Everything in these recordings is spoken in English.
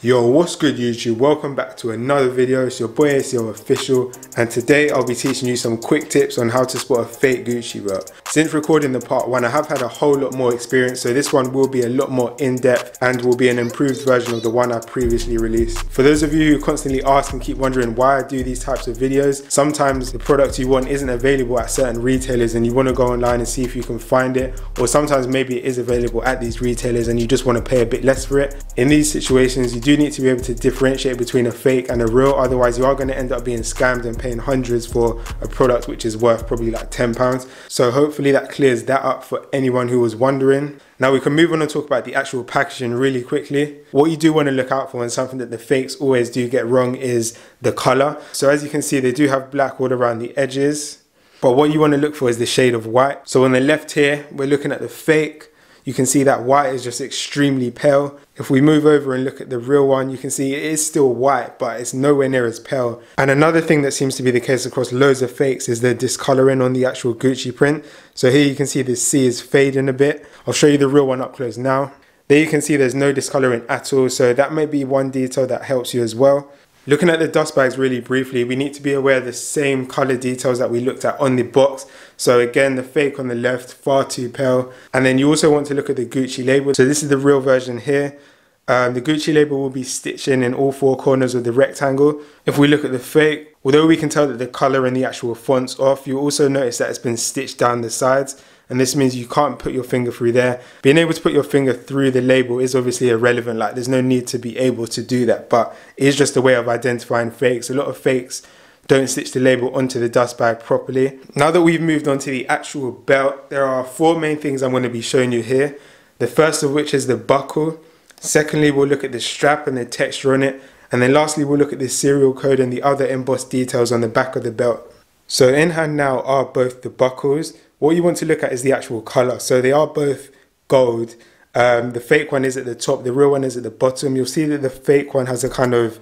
Yo, what's good YouTube? Welcome back to another video. It's your boy SEO Official, and today I'll be teaching you some quick tips on how to spot a fake Gucci belt. Since recording the part 1, I have had a whole lot more experience, so this one will be a lot more in-depth and will be an improved version of the one I previously released. For those of you who constantly ask and keep wondering why I do these types of videos, sometimes the product you want isn't available at certain retailers and you want to go online and see if you can find it, or sometimes maybe it is available at these retailers and you just want to pay a bit less for it. In these situations, you do need to be able to differentiate between a fake and a real, otherwise you are going to end up being scammed and paying hundreds for a product which is worth probably like £10. So hopefully that clears that up for anyone who was wondering. Now we can move on and talk about the actual packaging really quickly. What you do want to look out for, and something that the fakes always do get wrong, is the color. So as you can see, they do have black all around the edges, but what you want to look for is the shade of white. So on the left here, we're looking at the fake. You can see that white is just extremely pale. If we move over and look at the real one, you can see it is still white, but it's nowhere near as pale. And another thing that seems to be the case across loads of fakes is the discoloring on the actual Gucci print. So here you can see the C is fading a bit. I'll show you the real one up close now. There you can see there's no discoloring at all, so that may be one detail that helps you as well. Looking at the dust bags really briefly, we need to be aware of the same color details that we looked at on the box. So again, the fake on the left, far too pale. And then you also want to look at the Gucci label. So this is the real version here. The Gucci label will be stitched in all four corners of the rectangle. If we look at the fake, although we can tell that the color and the actual font's off, you also notice that it's been stitched down the sides. And this means you can't put your finger through there. Being able to put your finger through the label is obviously irrelevant. Like, there's no need to be able to do that, but it is just a way of identifying fakes. A lot of fakes don't stitch the label onto the dust bag properly. Now that we've moved on to the actual belt, there are 4 main things I'm going to be showing you here. The first of which is the buckle. Secondly, we'll look at the strap and the texture on it. And then lastly, we'll look at the serial code and the other embossed details on the back of the belt. So in hand now are both the buckles. What you want to look at is the actual color. So they are both gold. The fake one is at the top, the real one is at the bottom. You'll see that the fake one has a kind of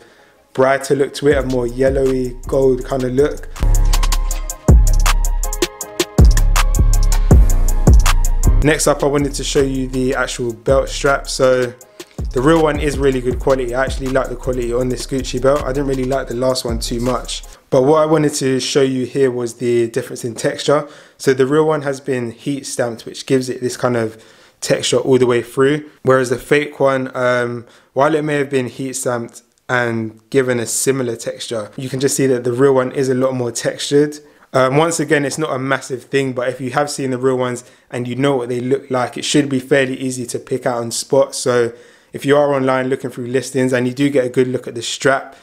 brighter look to it, a more yellowy gold kind of look. Next up, I wanted to show you the actual belt strap. So the real one is really good quality. I actually like the quality on this Gucci belt. I didn't really like the last one too much. But what I wanted to show you here was the difference in texture. So the real one has been heat stamped, which gives it this kind of texture all the way through. Whereas the fake one, while it may have been heat stamped and given a similar texture, you can just see that the real one is a lot more textured. Once again, it's not a massive thing, but if you have seen the real ones and you know what they look like, it should be fairly easy to pick out on spot. So if you are online looking through listings and you do get a good look at the strap,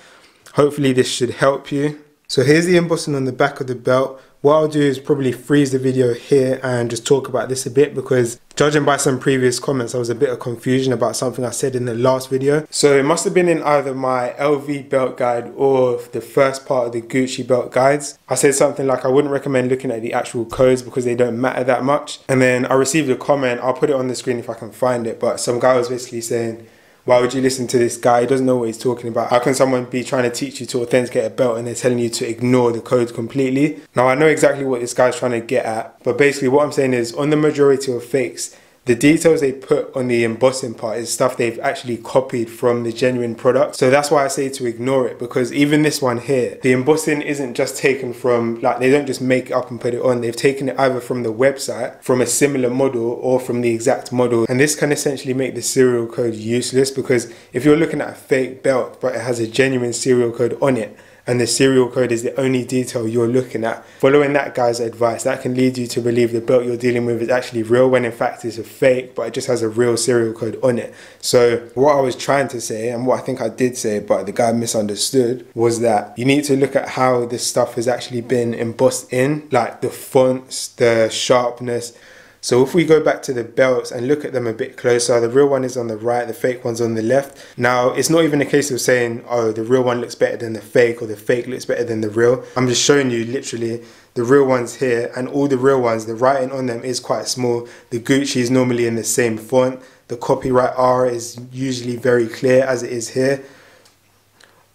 hopefully this should help you. So here's the embossing on the back of the belt. What I'll do is probably freeze the video here and just talk about this a bit, because judging by some previous comments, there was a bit of confusion about something I said in the last video. So it must have been in either my LV belt guide or the first part of the Gucci belt guides. I said something like I wouldn't recommend looking at the actual codes because they don't matter that much. And then I received a comment, I'll put it on the screen if I can find it, but some guy was basically saying, why would you listen to this guy? He doesn't know what he's talking about. How can someone be trying to teach you to authenticate a belt and they're telling you to ignore the code completely? Now, I know exactly what this guy's trying to get at, but basically what I'm saying is, on the majority of fakes, the details they put on the embossing part is stuff they've actually copied from the genuine product. So that's why I say to ignore it, because even this one here, the embossing isn't just taken from, like, they don't just make it up and put it on. They've taken it either from the website, from a similar model, or from the exact model. And this can essentially make the serial code useless, because if you're looking at a fake belt, but it has a genuine serial code on it, and the serial code is the only detail you're looking at, following that guy's advice, that can lead you to believe the belt you're dealing with is actually real, when in fact it's a fake, but it just has a real serial code on it. So what I was trying to say, and what I think I did say, but the guy misunderstood, was that you need to look at how this stuff has actually been embossed in, like the fonts, the sharpness. So if we go back to the belts and look at them a bit closer, the real one is on the right, the fake one's on the left. Now, it's not even a case of saying, oh, the real one looks better than the fake, or the fake looks better than the real. I'm just showing you literally the real ones here, and all the real ones, the writing on them is quite small. The Gucci is normally in the same font. The copyright R is usually very clear, as it is here.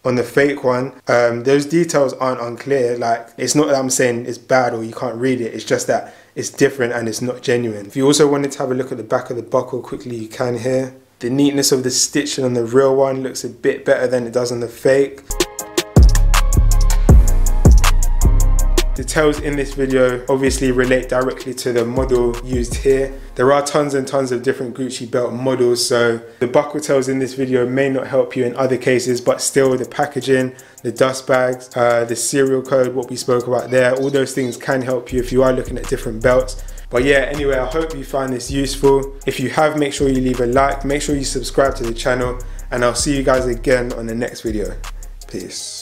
On the fake one, those details aren't unclear. Like, it's not that I'm saying it's bad or you can't read it, it's just that it's different and it's not genuine. If you also wanted to have a look at the back of the buckle quickly, you can here. The neatness of the stitching on the real one looks a bit better than it does on the fake. The tails in this video obviously relate directly to the model used here. There are tons and tons of different Gucci belt models, so the buckle tails in this video may not help you in other cases, but still the packaging, the dust bags, the serial code, what we spoke about there, all those things can help you if you are looking at different belts. But yeah, anyway, I hope you find this useful. If you have, make sure you leave a like, make sure you subscribe to the channel, and I'll see you guys again on the next video. Peace.